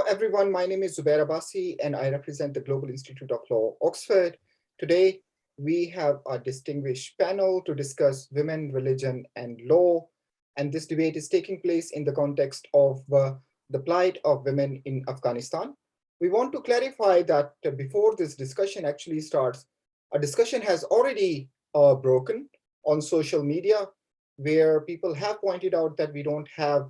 everyone, my name is Zubair Abbasi and I represent the Global Institute of Law, Oxford. Today, we have a distinguished panel to discuss women, religion, and law. And this debate is taking place in the context of the plight of women in Afghanistan. We want to clarify that before this discussion actually starts, a discussion has already broken on social media where people have pointed out that we don't have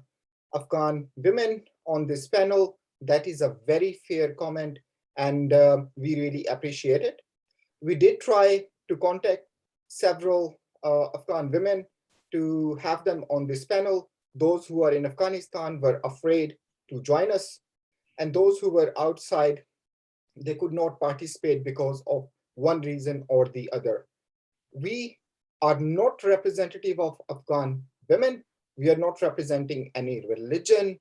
Afghan women on this panel. That is a very fair comment, and we really appreciate it. We did try to contact several Afghan women to have them on this panel. Those who are in Afghanistan were afraid to join us, and those who were outside, they could not participate because of one reason or the other. We are not representative of Afghan women. We are not representing any religion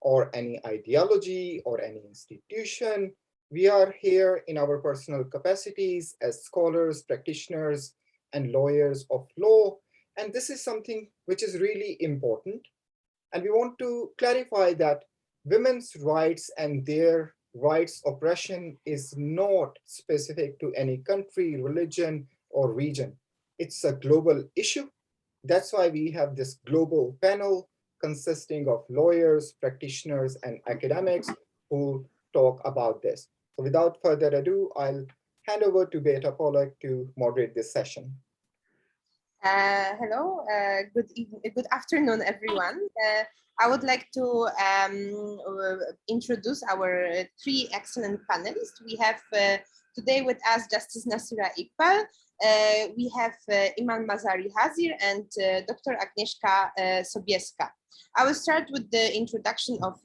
or any ideology or any institution. We are here in our personal capacities as scholars, practitioners, and lawyers of law. And this is something which is really important. And we want to clarify that women's rights and their rights oppression is not specific to any country, religion, or region. It's a global issue. That's why we have this global panel consisting of lawyers, practitioners, and academics who talk about this. So without further ado, I'll hand over to Beta Pollack to moderate this session. Hello, good afternoon, everyone. I would like to introduce our three excellent panelists. We have today with us Justice Nasir Iqbal. We have Imam Mazari Hazir and Dr. Agnes Kasobiska. I will start with the introduction of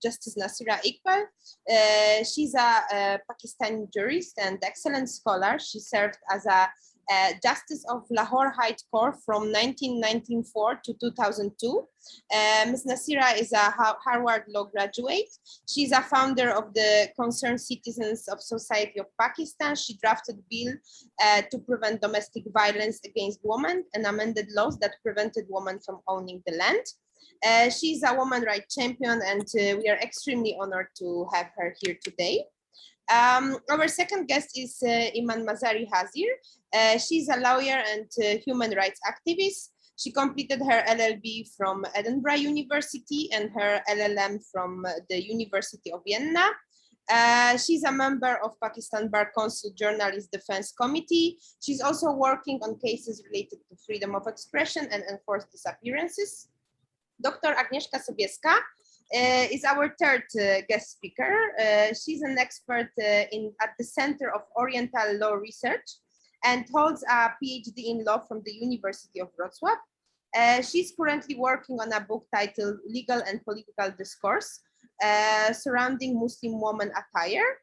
Justice Nasir Iqbal. She's a Pakistani jurist and excellent scholar. She served as a Justice of Lahore High Court from 1994 to 2002. Ms. Nasira is a Harvard Law graduate. She's a founder of the Concerned Citizens of Society of Pakistan. She drafted bill to prevent domestic violence against women and amended laws that prevented women from owning the land. She's a woman rights champion, and we are extremely honored to have her here today. Our second guest is Iman Mazari Hazir. She's a lawyer and human rights activist. She completed her LLB from Edinburgh University and her LLM from the University of Vienna. She's a member of Pakistan Bar Council Journalist Defense Committee. She's also working on cases related to freedom of expression and enforced disappearances. Dr. Agnes Kasobiska is our third guest speaker. She's an expert at the Center of Oriental Law Research and holds a PhD in law from the University of Wrocław. She's currently working on a book titled Legal and Political Discourse surrounding Muslim woman attire.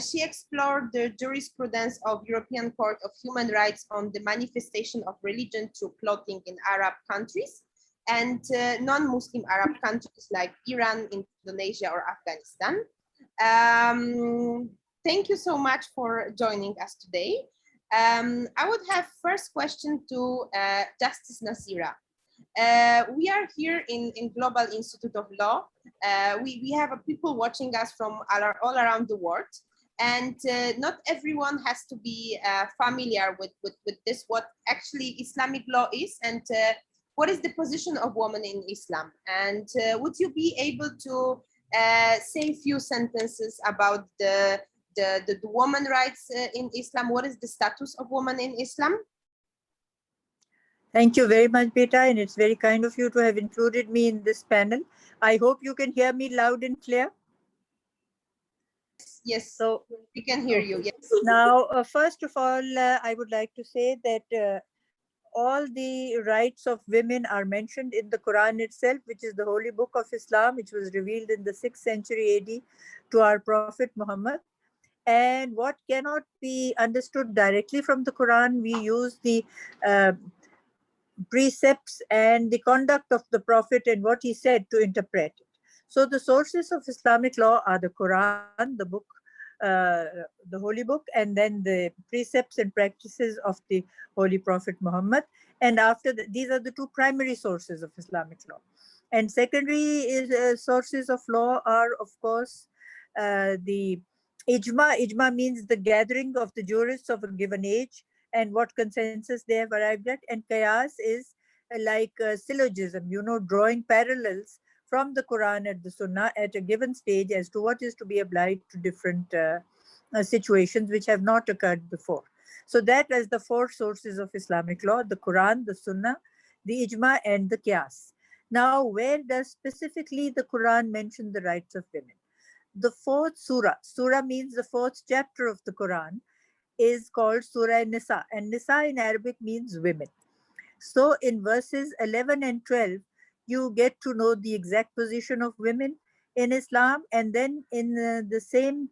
She explored the jurisprudence of European Court of Human Rights on the manifestation of religion through clothing in Arab countries and non-Muslim Arab countries like Iran, Indonesia, or Afghanistan. Thank you so much for joining us today. I would have first question to Justice Nasira. We are here in Global Institute of Law. We have people watching us from all around the world. And not everyone has to be familiar with this, what actually Islamic law is, and what is the position of women in Islam? And would you be able to say a few sentences about the woman rights in Islam? What is the status of women in Islam? Thank you very much, Beta, and it's very kind of you to have included me in this panel. I hope you can hear me loud and clear. Yes, so we can hear you. Yes. Now, first of all, I would like to say that all the rights of women are mentioned in the Quran itself, which is the holy book of Islam, which was revealed in the 6th century AD to our Prophet Muhammad. And what cannot be understood directly from the Quran, we use the precepts and the conduct of the Prophet and what he said to interpret it. So the sources of Islamic law are the Quran, the book, the holy book, and then the precepts and practices of the Holy Prophet Muhammad. And after these are the two primary sources of Islamic law. And secondary sources of law are, of course, the ijma. Ijma means the gathering of the jurists of a given age and what consensus they have arrived at. And qiyas is like syllogism, drawing parallels from the Quran and the Sunnah at a given stage as to what is to be applied to different situations which have not occurred before. So that is the four sources of Islamic law: the Quran, the Sunnah, the Ijma, and the Qiyas. Now, where does specifically the Quran mention the rights of women? The fourth surah means the fourth chapter of the Quran, is called Surah Nisa, and Nisa in Arabic means women. So in verses 11 and 12, you get to know the exact position of women in Islam. And then in the same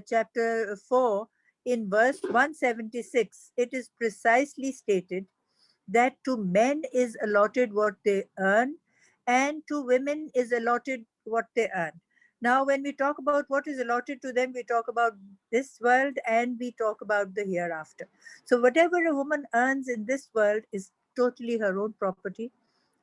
chapter 4, in verse 176, it is precisely stated that to men is allotted what they earn and to women is allotted what they earn. Now, when we talk about what is allotted to them, we talk about this world and we talk about the hereafter. So whatever a woman earns in this world is totally her own property,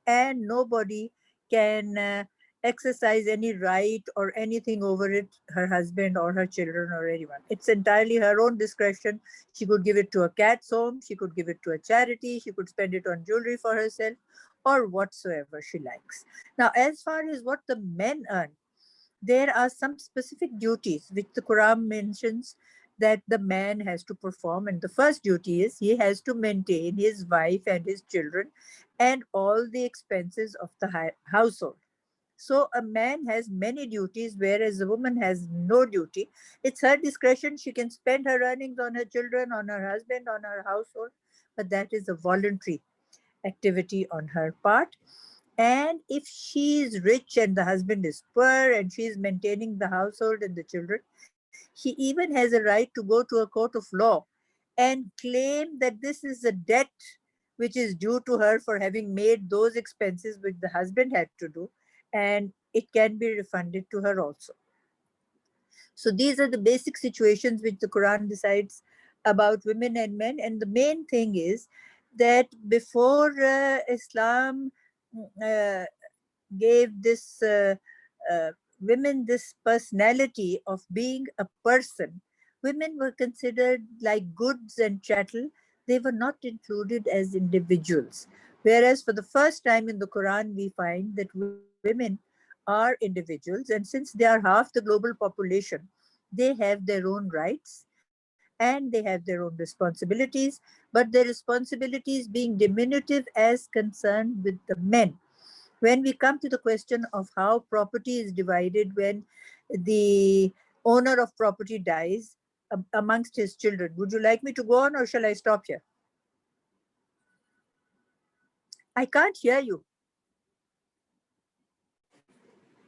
and nobody can exercise any right or anything over it, her husband or her children or anyone. It's entirely her own discretion. She could give it to a cat's home, she could give it to a charity, she could spend it on jewelry for herself or whatsoever she likes. Now, as far as what the men earn, there are some specific duties which the Quran mentions that the man has to perform. And the first duty is he has to maintain his wife and his children and all the expenses of the household. So a man has many duties, whereas a woman has no duty. It's her discretion. She can spend her earnings on her children, on her husband, on her household, but that is a voluntary activity on her part. And if she is rich and the husband is poor and she is maintaining the household and the children, she even has a right to go to a court of law and claim that this is a debt which is due to her for having made those expenses which the husband had to do, and it can be refunded to her also. So these are the basic situations which the Quran decides about women and men. And the main thing is that before Islam uh, gave this women this personality of being a person, women were considered like goods and chattel. They were not included as individuals. Whereas for the first time in the Quran, we find that women are individuals, and since they are half the global population, they have their own rights and they have their own responsibilities, but their responsibilities being diminutive as concerned with the men. When we come to the question of how property is divided when the owner of property dies amongst his children, would you like me to go on or shall I stop here? I can't hear you.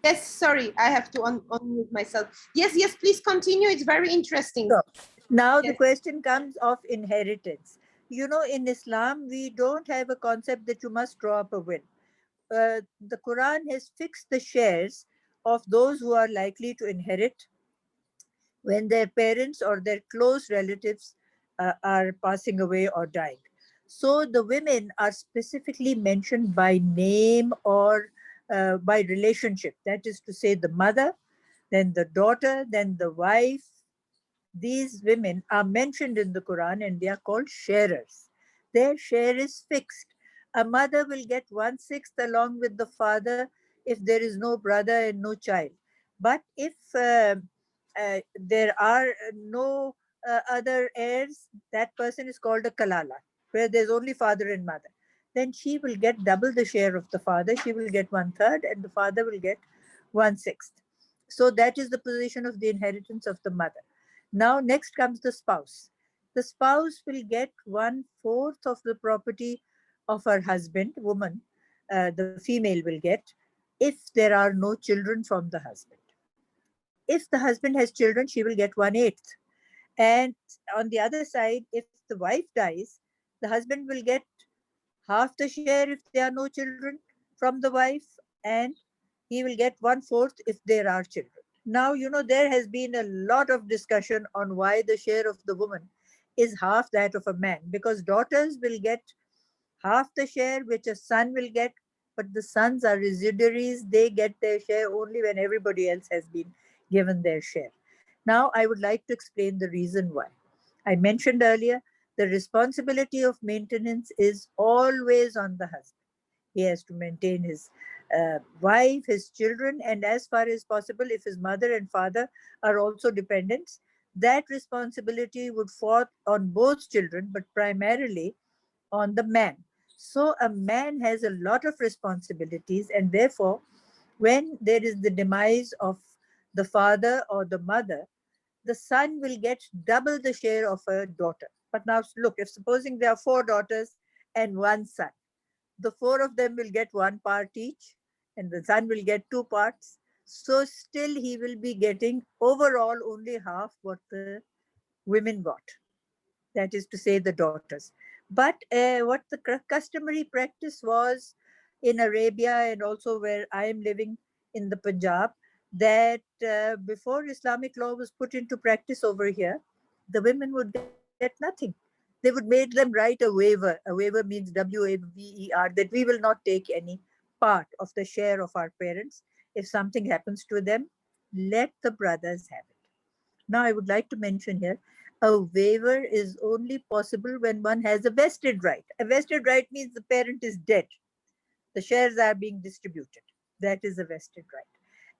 Yes, sorry, I have to unmute myself. Yes, please continue. It's very interesting. So, now Yes. the question comes of inheritance. In Islam, we don't have a concept that you must draw up a will. The Quran has fixed the shares of those who are likely to inherit when their parents or their close relatives are passing away or dying. So the women are specifically mentioned by name or by relationship. That is to say, the mother, then the daughter, then the wife. These women are mentioned in the Quran and they are called sharers. Their share is fixed. A mother will get 1/6 along with the father if there is no brother and no child. But if there are no other heirs, that person is called a kalala, where there's only father and mother. Then she will get double the share of the father. She will get 1/3 and the father will get 1/6. So that is the position of the inheritance of the mother. Now, next comes the spouse. The spouse will get 1/4 of the property of her husband, woman, the female will get, if there are no children from the husband. If the husband has children, she will get 1/8. And on the other side, if the wife dies, the husband will get half the share if there are no children from the wife, and he will get 1/4 if there are children. Now, there has been a lot of discussion on why the share of the woman is half that of a man, because daughters will get half the share which a son will get, but the sons are residuaries. They get their share only when everybody else has been given their share. Now, I would like to explain the reason why. I mentioned earlier the responsibility of maintenance is always on the husband. He has to maintain his wife, his children, and as far as possible, if his mother and father are also dependents, that responsibility would fall on both children, but primarily on the man. So a man has a lot of responsibilities, and therefore, when there is the demise of the father or the mother, the son will get double the share of a daughter. But now look, if supposing there are four daughters and one son, the four of them will get one part each, and the son will get two parts. So still he will be getting overall only half what the women got. That is to say, the daughters. But what the customary practice was in Arabia and also where I am living in the Punjab, that before Islamic law was put into practice over here, the women would get nothing. They would make them write a waiver. A waiver means WAVER, that we will not take any part of the share of our parents. If something happens to them, let the brothers have it. Now, I would like to mention here a waiver is only possible when one has a vested right. A vested right means the parent is dead, the shares are being distributed. That is a vested right.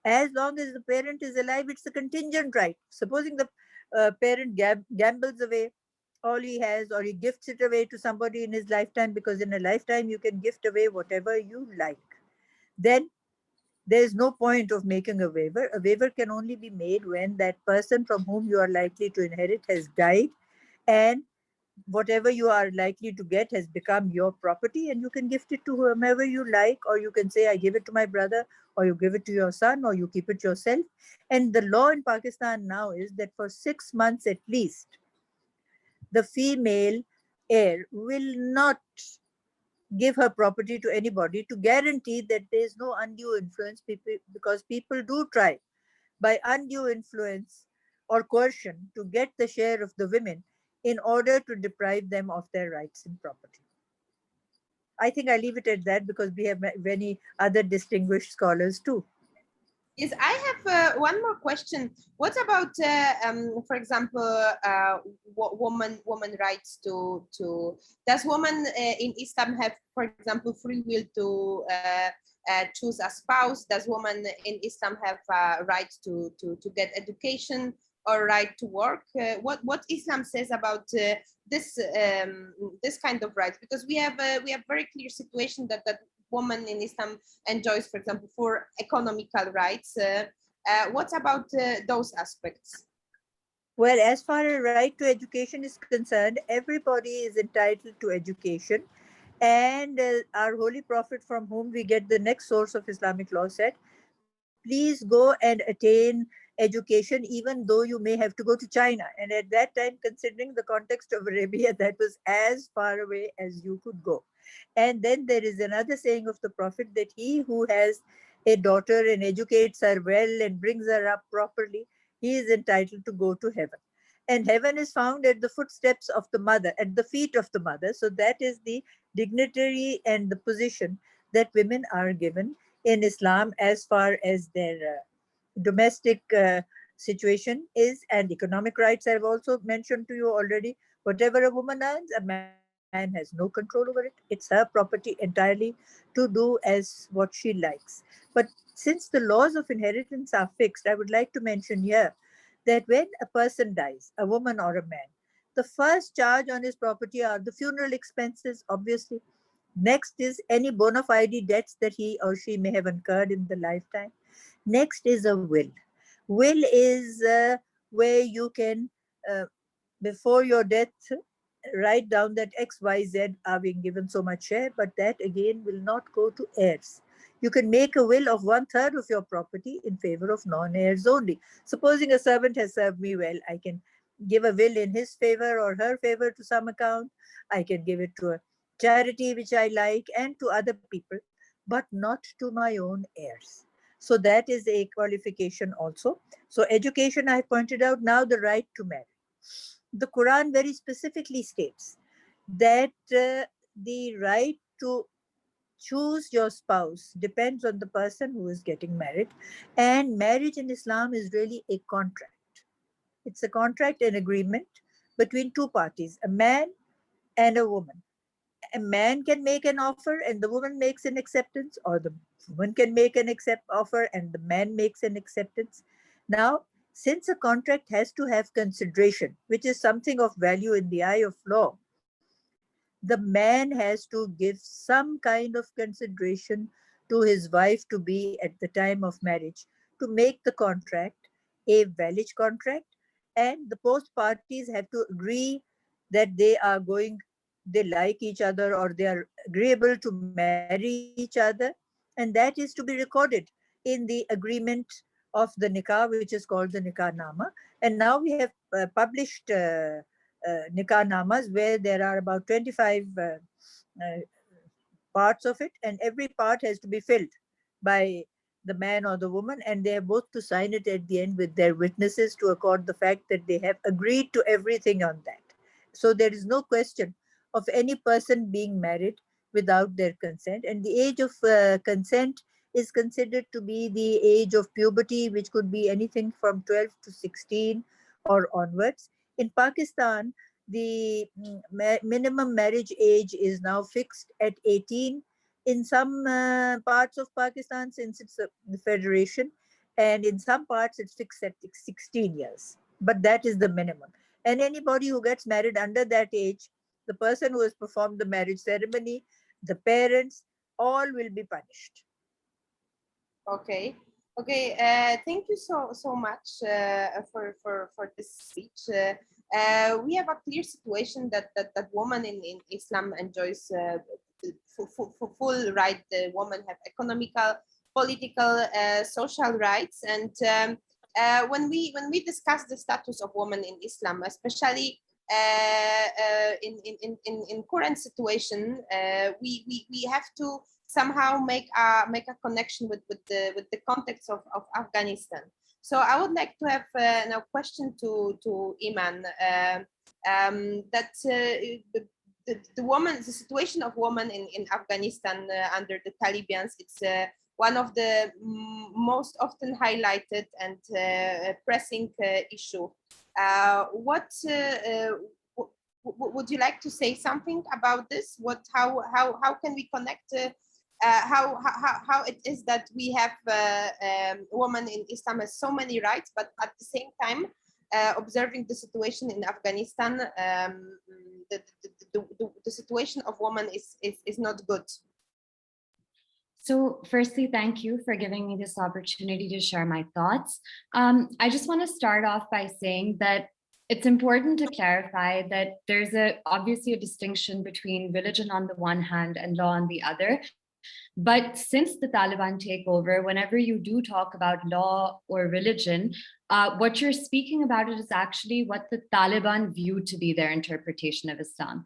As long as the parent is alive, it's a contingent right. Supposing the parent gambles away all he has, or he gifts it away to somebody in his lifetime, because in a lifetime you can gift away whatever you like, then there is no point of making a waiver. A waiver can only be made when that person from whom you are likely to inherit has died, and whatever you are likely to get has become your property, and you can gift it to whomever you like, or you can say, I give it to my brother, or you give it to your son, or you keep it yourself. And the law in Pakistan now is that for 6 months at least, the female heir will not give her property to anybody, to guarantee that there is no undue influence, because people do try by undue influence or coercion to get the share of the women in order to deprive them of their rights in property. I think I leave it at that because we have many other distinguished scholars too. Yes, I have one more question. What about, for example, woman rights to? Does woman in Islam have, for example, free will to choose a spouse? Does woman in Islam have right to get education or right to work? What Islam says about this this kind of rights? Because we have very clear situation that woman in Islam enjoys, for example, for economical rights. What about those aspects? Well, as far as right to education is concerned, everybody is entitled to education. And our holy prophet, from whom we get the next source of Islamic law, said, please go and attain education, even though you may have to go to China. And at that time, considering the context of Arabia, that was as far away as you could go. And then there is another saying of the prophet that he who has a daughter and educates her well and brings her up properly, he is entitled to go to heaven. And heaven is found at the footsteps of the mother, at the feet of the mother. So that is the dignitary and the position that women are given in Islam as far as their domestic situation is, and economic rights I've also mentioned to you already. Whatever a woman earns, a man has no control over it. It's her property entirely to do as what she likes. But since the laws of inheritance are fixed, I would like to mention here that when a person dies, a woman or a man, the first charge on his property are the funeral expenses, obviously. Next is any bona fide debts that he or she may have incurred in the lifetime. Next is a will. Will is where you can, uh, before your death, write down that X, Y, Z are being given so much share, but that again will not go to heirs. You can make a will of 1/3 of your property in favor of non-heirs only. Supposing a servant has served me well, I can give a will in his favor or her favor to some account. I can give it to a charity which I like and to other people, but not to my own heirs. So that is a qualification also. So education, I pointed out. Now the right to marry. The Quran very specifically states that the right to choose your spouse depends on the person who is getting married. And marriage in Islam is really a contract. It's a contract and agreement between two parties, a man and a woman. A man can make an offer and the woman makes an acceptance, or the woman can make an offer and the man makes an acceptance. Now, since a contract has to have consideration, which is something of value in the eye of law, the man has to give some kind of consideration to his wife to be at the time of marriage to make the contract a valid contract. And the both parties have to agree that they like each other, or they are agreeable to marry each other. And that is to be recorded in the agreement of the nikah, which is called the nikah nama. And now we have published nikah namas, where there are about 25 parts of it, and every part has to be filled by the man or the woman, and they have both to sign it at the end with their witnesses to accord the fact that they have agreed to everything on that. So there is no question of any person being married without their consent. And the age of consent is considered to be the age of puberty, which could be anything from 12 to 16 or onwards. In Pakistan, the minimum marriage age is now fixed at 18. In some parts of Pakistan, since it's a federation, and in some parts it's fixed at 16 years. But that is the minimum. And anybody who gets married under that age, the person who has performed the marriage ceremony, the parents, all will be punished. Okay. Okay. Thank you so much for this speech. We have a clear situation that woman in Islam enjoys full right. The women have economical, political, social rights, and when we discuss the status of women in Islam, especially in current situation, we have to somehow make a connection with the context of Afghanistan. So I would like to have now question to Iman, that the situation of women in Afghanistan under the Taliban, it's one of the most often highlighted and pressing issue. Would you like to say something about this? How can we connect? How it is that we have women in Islam has so many rights, but at the same time, observing the situation in Afghanistan, the situation of women is not good. So firstly, thank you for giving me this opportunity to share my thoughts. I just want to start off by saying that it's important to clarify that there's obviously a distinction between religion on the one hand and law on the other. But since the Taliban takeover, whenever you do talk about law or religion, what you're speaking about it is actually what the Taliban view to be their interpretation of Islam.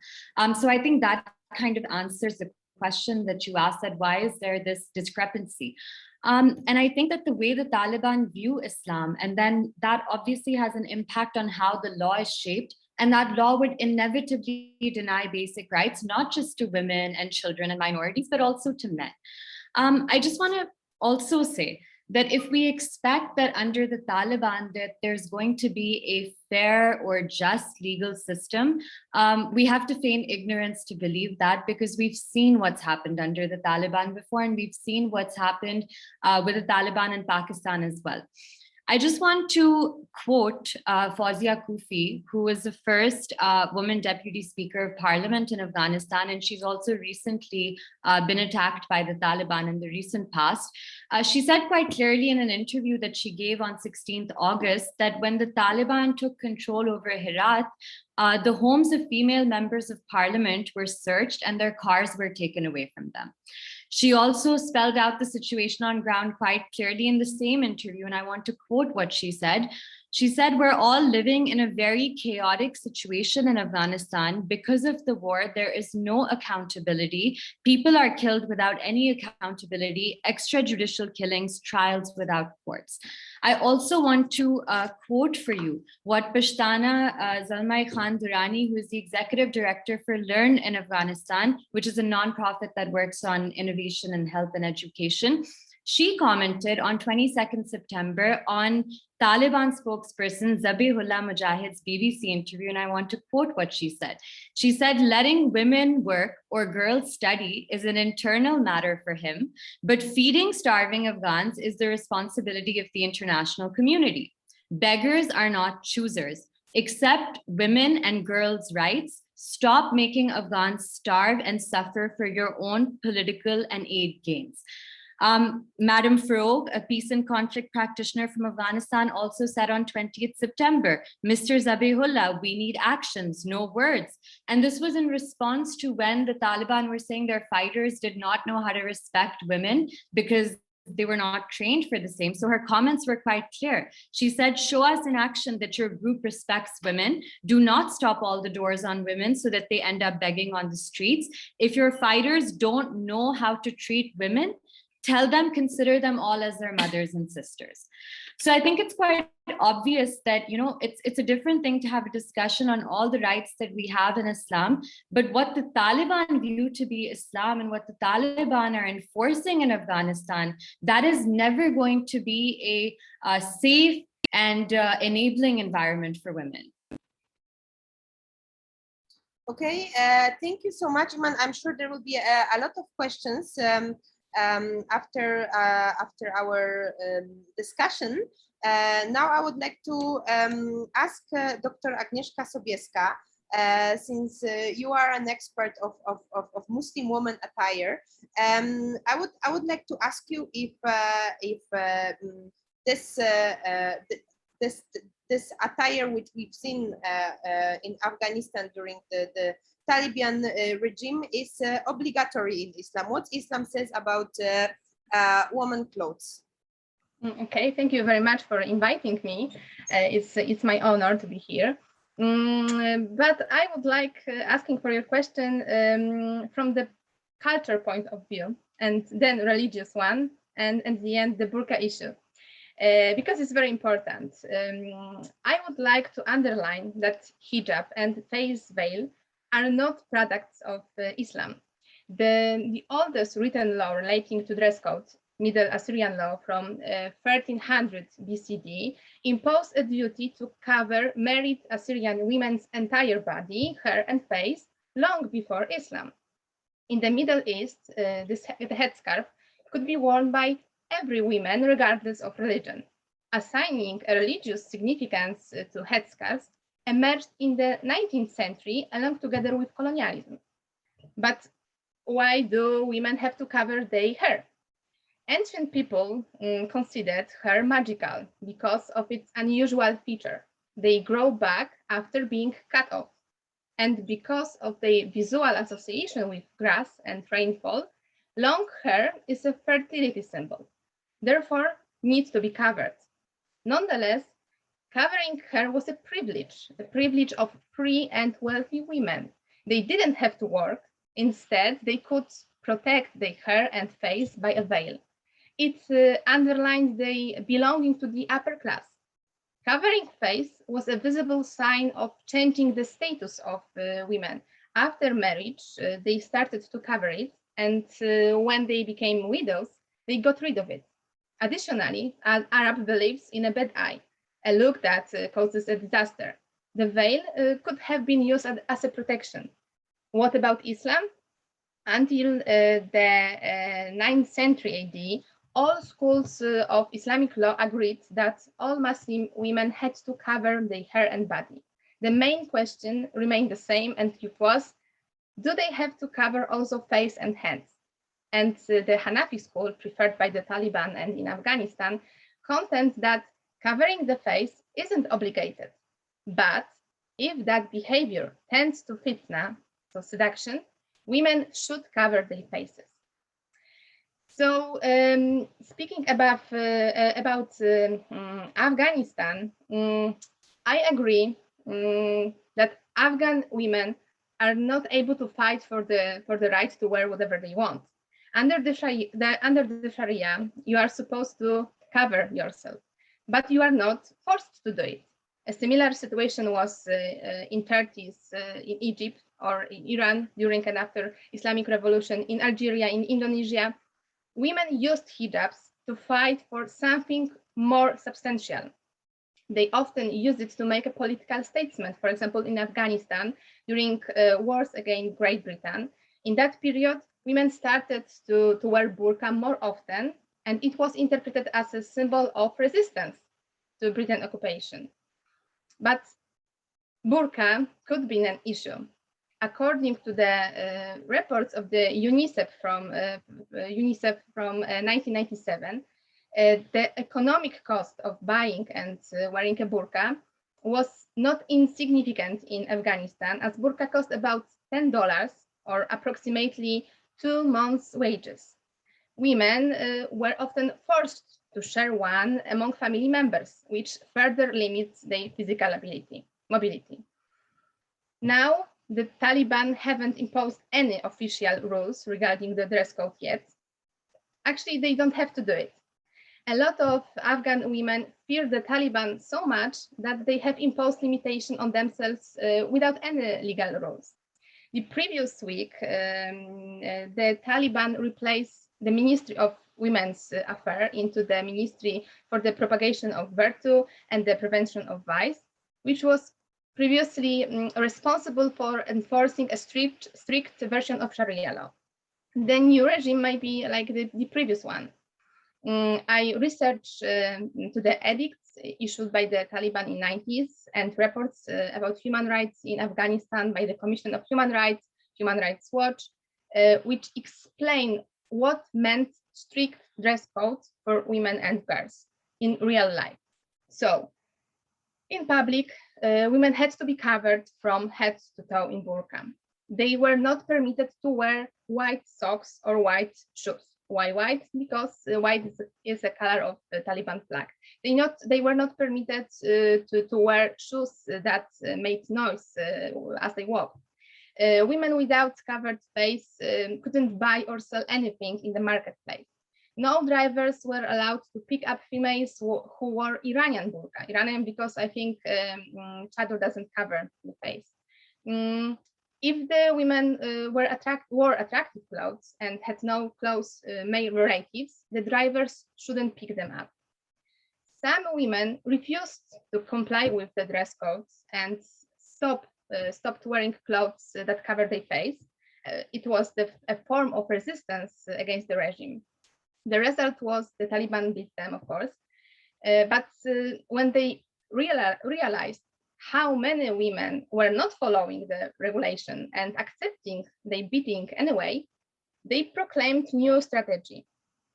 So I think that kind of answers the question that you asked, that why is there this discrepancy? And I think that the way the Taliban view Islam, and then that obviously has an impact on how the law is shaped, and that law would inevitably deny basic rights, not just to women and children and minorities, but also to men. I just want to also say that if we expect that under the Taliban that there's going to be a fair or just legal system, we have to feign ignorance to believe that, because we've seen what's happened under the Taliban before, and we've seen what's happened with the Taliban in Pakistan as well. I just want to quote Fawzia Kufi, who was the first woman deputy speaker of parliament in Afghanistan, and she's also recently been attacked by the Taliban in the recent past. She said quite clearly in an interview that she gave on 16th August that when the Taliban took control over Herat, the homes of female members of parliament were searched and their cars were taken away from them. She also spelled out the situation on ground quite clearly in the same interview, and I want to quote what she said. She said, we're all living in a very chaotic situation in Afghanistan. Because of the war, there is no accountability. People are killed without any accountability, extrajudicial killings, trials without courts. I also want to quote for you what Pashtana Zalmai Khan Durrani, who is the executive director for Learn in Afghanistan, which is a nonprofit that works on innovation in health and education. She commented on 22nd September on Taliban spokesperson Zabihullah Mujahid's BBC interview, and I want to quote what she said. She said, letting women work or girls study is an internal matter for him, but feeding starving Afghans is the responsibility of the international community. Beggars are not choosers. Accept women and girls' rights. Stop making Afghans starve and suffer for your own political and aid gains. Madam Farooq, a peace and conflict practitioner from Afghanistan, also said on 20th September, Mr. Zabihullah, we need actions, no words. And this was in response to when the Taliban were saying their fighters did not know how to respect women because they were not trained for the same. So her comments were quite clear. She said, show us in action that your group respects women. Do not stop all the doors on women so that they end up begging on the streets. If your fighters don't know how to treat women, tell them, consider them all as their mothers and sisters. So I think it's quite obvious that, you know, it's a different thing to have a discussion on all the rights that we have in Islam, but what the Taliban view to be Islam and what the Taliban are enforcing in Afghanistan, that is never going to be a safe and enabling environment for women. Okay, thank you so much, Iman. I'm sure there will be a lot of questions after our discussion. Now I would like to ask Dr. Agnes Kasobiska, since you are an expert of Muslim woman attire, I would like to ask you if this attire which we've seen in Afghanistan during the Taliban regime is obligatory in Islam. What Islam says about woman clothes? Okay, thank you very much for inviting me. It's my honor to be here. But I would like asking for your question from the culture point of view, and then religious one, and at the end the burqa issue, because it's very important. I would like to underline that hijab and face veil are not products of Islam. The oldest written law relating to dress code, Middle Assyrian law from 1300 BCD, imposed a duty to cover married Assyrian women's entire body, hair and face long before Islam. In the Middle East, the headscarf could be worn by every woman regardless of religion. Assigning a religious significance to headscarves emerged in the 19th century along together with colonialism. But why do women have to cover their hair? Ancient people considered hair magical because of its unusual feature. They grow back after being cut off. And because of the visual association with grass and rainfall, long hair is a fertility symbol, therefore needs to be covered. Nonetheless, covering hair was a privilege of free and wealthy women. They didn't have to work. Instead, they could protect their hair and face by a veil. It underlined their belonging to the upper class. Covering face was a visible sign of changing the status of women. After marriage, they started to cover it, and when they became widows, they got rid of it. Additionally, Arab believes in a bad eye, a look that causes a disaster. The veil could have been used as a protection. What about Islam? Until the 9th century AD, all schools of Islamic law agreed that all Muslim women had to cover their hair and body. The main question remained the same, and it was, do they have to cover also face and hands? And the Hanafi school, preferred by the Taliban and in Afghanistan, contends that covering the face isn't obligated. But if that behavior tends to fitna, so seduction, women should cover their faces. So speaking about Afghanistan, I agree that Afghan women are not able to fight for the right to wear whatever they want. Under the Sharia, you are supposed to cover yourself, but you are not forced to do it. A similar situation was in 30s in Egypt or in Iran during and after Islamic Revolution, in Algeria, in Indonesia. Women used hijabs to fight for something more substantial. They often used it to make a political statement. For example, in Afghanistan, during wars against Great Britain, in that period, women started to wear burqa more often, and it was interpreted as a symbol of resistance to Britain occupation. But burqa could be an issue. According to the reports of the UNICEF from 1997, the economic cost of buying and wearing a burqa was not insignificant in Afghanistan, as burqa cost about $10 or approximately 2 months' wages. Women were often forced to share one among family members, which further limits their physical mobility. Now, the Taliban haven't imposed any official rules regarding the dress code yet. Actually, they don't have to do it. A lot of Afghan women fear the Taliban so much that they have imposed limitation on themselves without any legal rules. The previous week, the Taliban replaced the Ministry of Women's Affairs into the Ministry for the Propagation of Virtue and the Prevention of Vice, which was previously responsible for enforcing a strict version of Sharia law. The new regime might be like the previous one. I researched to the edicts issued by the Taliban in 90s and reports about human rights in Afghanistan by the Commission of Human Rights, Human Rights Watch, which explain what meant strict dress codes for women and girls in real life. So, in public, women had to be covered from head to toe in burqa. They were not permitted to wear white socks or white shoes. Why white? Because white is a color of the Taliban flag. They were not permitted to wear shoes that made noise as they walked. Women without covered face couldn't buy or sell anything in the marketplace. No drivers were allowed to pick up females who wore Iranian burqa. Iranian because I think chador doesn't cover the face. If the women wore attractive clothes and had no close male relatives, the drivers shouldn't pick them up. Some women refused to comply with the dress codes and stopped wearing clothes that covered their face. It was a form of resistance against the regime. The result was the Taliban beat them, of course, but when they realized how many women were not following the regulation and accepting their beating anyway, they proclaimed new strategy.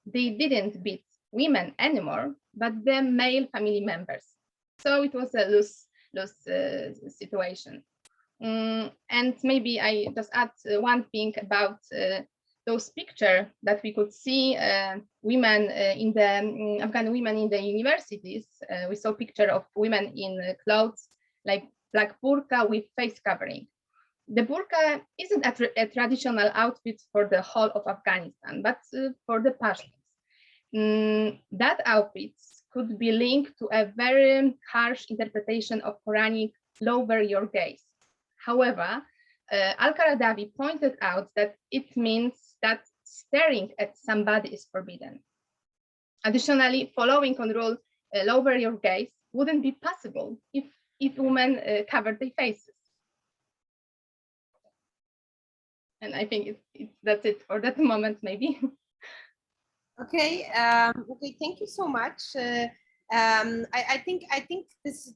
They didn't beat women anymore, but the male family members. So it was a lose situation. And maybe I just add one thing about those pictures that we could see women in the Afghan women in the universities. We saw picture of women in clothes like black burqa with face covering. The burqa isn't a traditional outfit for the whole of Afghanistan, but for the Pashtuns. That outfit could be linked to a very harsh interpretation of Quranic lower your gaze. However, Al-Qaradawi pointed out that it means that staring at somebody is forbidden. Additionally, following on rule lower your gaze wouldn't be possible if women covered their faces. And I think that's it for that moment, maybe. Okay. Okay. Thank you so much. I think this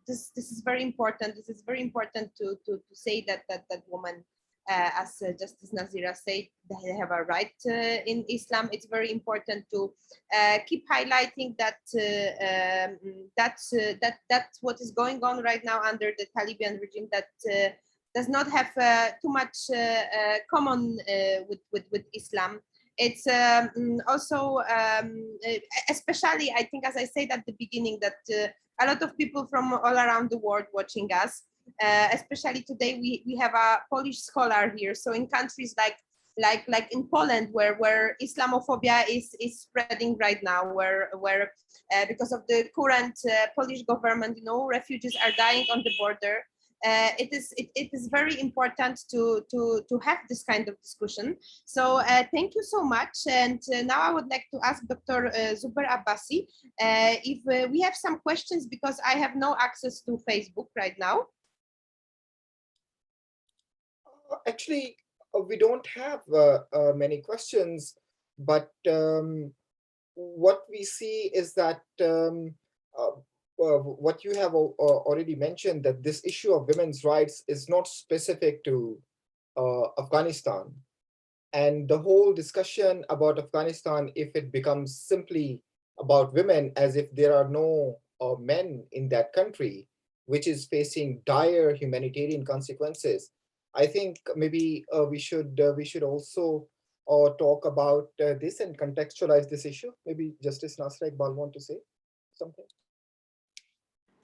is very important. This is very important to say that woman, as Justice Nasira said, they have a right in Islam. It's very important to keep highlighting that that's what is going on right now under the Taliban regime, that does not have too much common with Islam. It's also, especially, I think, as I said at the beginning, that a lot of people from all around the world watching us. Especially today, we have a Polish scholar here. So in countries like in Poland, where Islamophobia is spreading right now, where because of the current Polish government, refugees are dying on the border. It is very important to have this kind of discussion. So thank you so much. And now I would like to ask Dr. Zubair Abbasi if we have some questions, because I have no access to Facebook right now. Actually, we don't have many questions, but what we see is that what you have already mentioned, that this issue of women's rights is not specific to Afghanistan. And the whole discussion about Afghanistan, if it becomes simply about women, as if there are no men in that country, which is facing dire humanitarian consequences, I think maybe we should also talk about this and contextualize this issue. Maybe Justice Nasir Iqbal want to say something.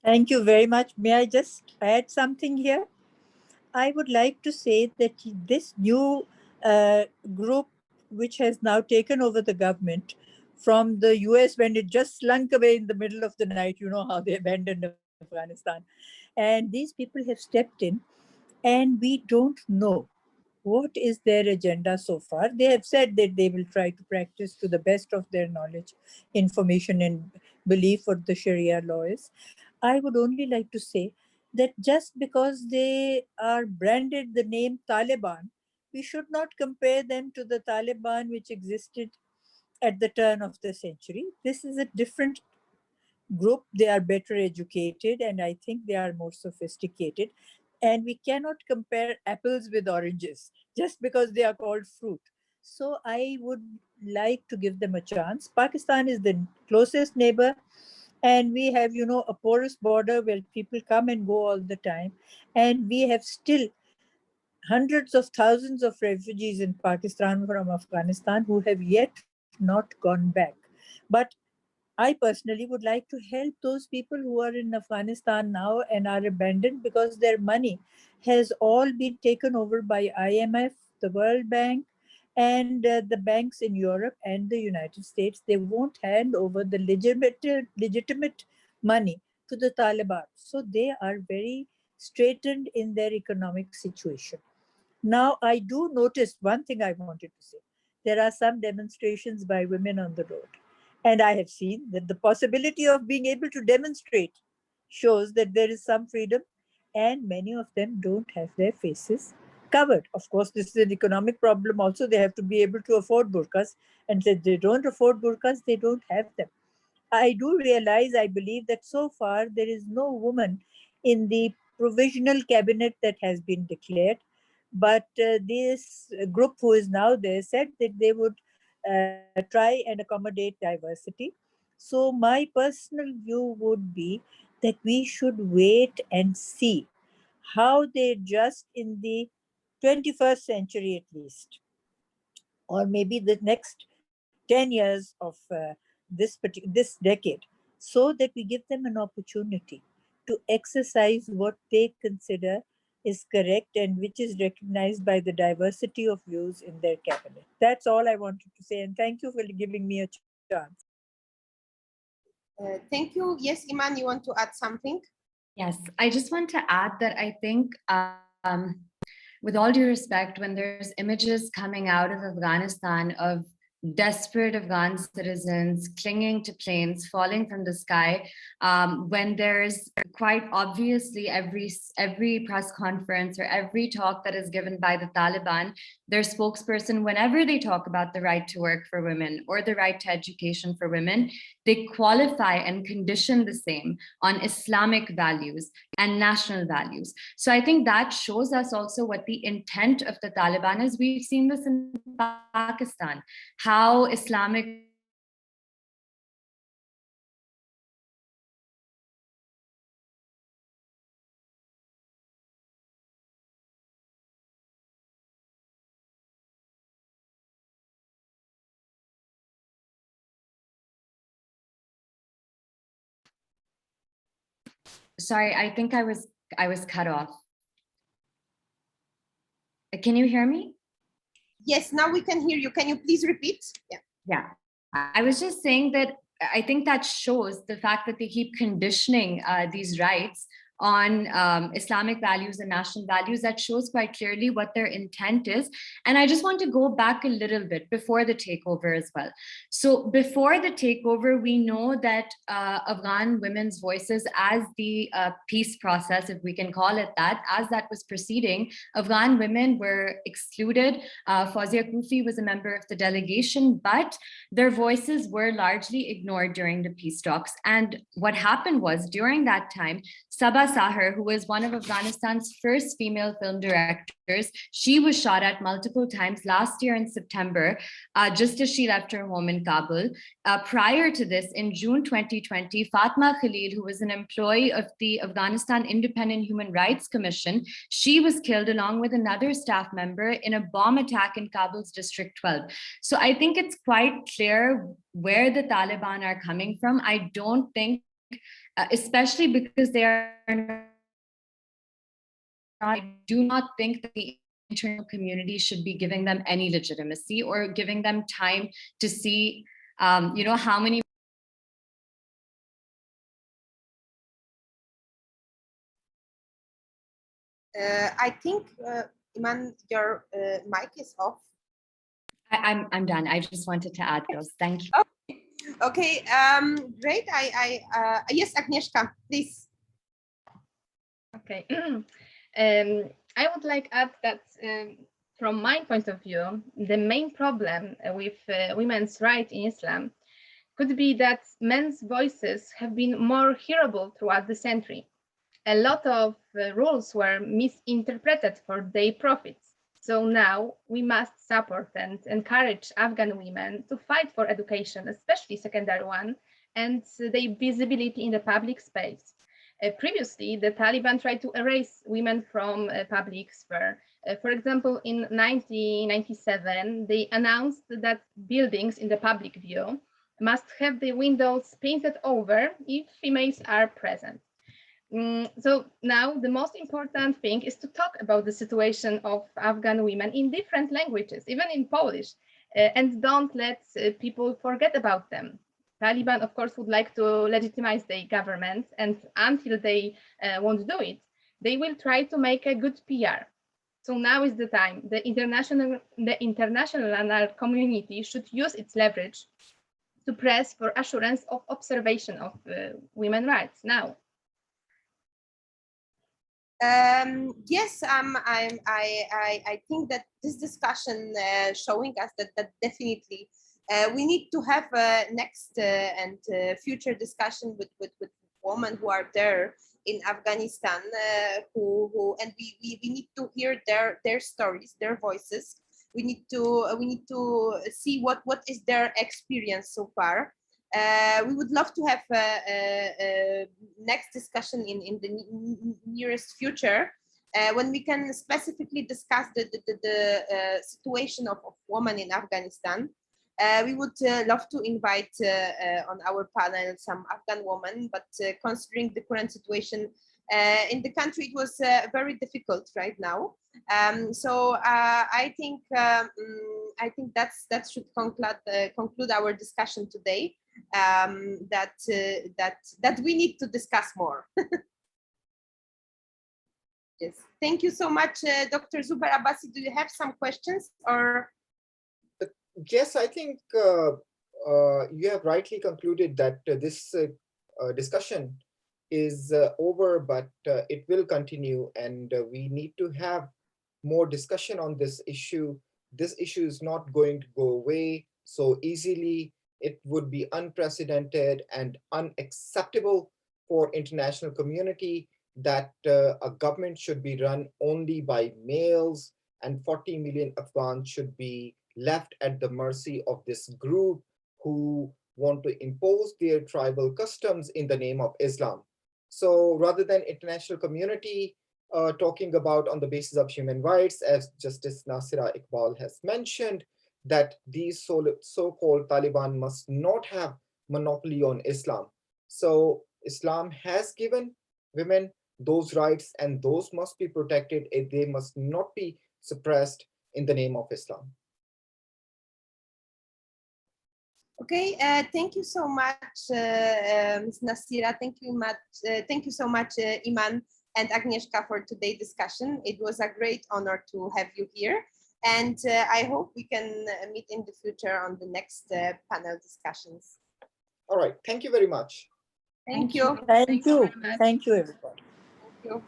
Thank you very much. May I just add something here? I would like to say that this new group, which has now taken over the government from the US when it just slunk away in the middle of the night, you know how they abandoned Afghanistan. And these people have stepped in, and we don't know what is their agenda so far. They have said that they will try to practice to the best of their knowledge, information, and belief what the Sharia law is. I would only like to say that just because they are branded the name Taliban, we should not compare them to the Taliban which existed at the turn of the century. This is a different group. They are better educated, and I think they are more sophisticated. And we cannot compare apples with oranges just because they are called fruit. So I would like to give them a chance. Pakistan is the closest neighbor, and we have, a porous border where people come and go all the time. And we have still hundreds of thousands of refugees in Pakistan from Afghanistan who have yet not gone back. But I personally would like to help those people who are in Afghanistan now and are abandoned because their money has all been taken over by IMF, the World Bank, and the banks in Europe and the United States. They won't hand over the legitimate money to the Taliban. So they are very straitened in their economic situation. Now, I do notice one thing I wanted to say. There are some demonstrations by women on the road. And I have seen that the possibility of being able to demonstrate shows that there is some freedom, and many of them don't have their faces covered. Of course, this is an economic problem also. They have to be able to afford burqas. And if they don't afford burqas, they don't have them. I do realize, I believe that so far there is no woman in the provisional cabinet that has been declared. But this group who is now there said that they would try and accommodate diversity. So my personal view would be that we should wait and see how they adjust in the 21st century at least, or maybe the next 10 years of this decade, so that we give them an opportunity to exercise what they consider is correct and which is recognized by the diversity of views in their cabinet. That's all I wanted to say, and thank you for giving me a chance. Thank you. Yes, Iman, you want to add something? Yes, I just want to add that I think, with all due respect, when there's images coming out of Afghanistan of desperate Afghan citizens clinging to planes, falling from the sky, when there's quite obviously every press conference or every talk that is given by the Taliban, their spokesperson, whenever they talk about the right to work for women or the right to education for women, they qualify and condition the same on Islamic values and national values. So I think that shows us also what the intent of the Taliban is. We've seen this in Pakistan, how Islamic Sorry, I think I was cut off. Can you hear me? Yes, now we can hear you. Can you please repeat? Yeah. Yeah, I was just saying that I think that shows the fact that they keep conditioning these rights on Islamic values and national values. That shows quite clearly what their intent is. And I just want to go back a little bit before the takeover as well. So before the takeover, we know that Afghan women's voices, as the peace process, if we can call it that, as that was proceeding, Afghan women were excluded. Fawzia Kufi was a member of the delegation, but their voices were largely ignored during the peace talks. And what happened was, during that time, Sabah Sahar, who was one of Afghanistan's first female film directors, she was shot at multiple times last year in September, just as she left her home in Kabul. Prior to this, in June 2020, Fatma Khalil, who was an employee of the Afghanistan Independent Human Rights Commission, she was killed along with another staff member in a bomb attack in Kabul's District 12. So I think it's quite clear where the Taliban are coming from. I don't think, especially because they are not, I do not think that the international community should be giving them any legitimacy or giving them time to see, how many. I think, Iman, your mic is off. I'm done. I just wanted to add those. Thank you. Okay, great. Yes, Agnieszka, please. Okay. I would like to add that from my point of view, the main problem with women's rights in Islam could be that men's voices have been more hearable throughout the century. A lot of rules were misinterpreted for their profits. So now we must support and encourage Afghan women to fight for education, especially secondary one, and their visibility in the public space. Previously, the Taliban tried to erase women from public sphere. For example, in 1997, they announced that buildings in the public view must have the windows painted over if females are present. So now the most important thing is to talk about the situation of Afghan women in different languages, even in Polish, and don't let people forget about them. Taliban, of course, would like to legitimize their government, and until they won't do it, they will try to make a good PR. So now is the time. The international community should use its leverage to press for assurance of observation of women's rights now. Yes, I think that this discussion showing us that definitely we need to have a next and future discussion with women who are there in Afghanistan, and we need to hear their stories, their voices. We need to see what is their experience so far. We would love to have a next discussion in the nearest future when we can specifically discuss the situation of women in Afghanistan. We would love to invite on our panel some Afghan women, but considering the current situation in the country, it was very difficult right now. So I think that should conclude our discussion today. That we need to discuss more. Yes, thank you so much, Dr. Zubair Abbasi. Do you have some questions or? Yes, I think you have rightly concluded that this discussion is over, but it will continue, and we need to have more discussion on this issue. This issue is not going to go away so easily. It would be unprecedented and unacceptable for international community that a government should be run only by males and 40 million Afghans should be left at the mercy of this group who want to impose their tribal customs in the name of Islam. So rather than international community talking about on the basis of human rights, as Justice Nasir Iqbal has mentioned, that these so-called Taliban must not have monopoly on Islam. So Islam has given women, those rights and those must be protected. They must not be suppressed in the name of Islam. Okay, thank you so much, Ms. Nasira. Thank you so much, Iman and Agnieszka, for today's discussion. It was a great honor to have you here. And I hope we can meet in the future on the next panel discussions. All right, thank you very much. Thank you. Thank you. very much. Thank you, everybody. Thank you.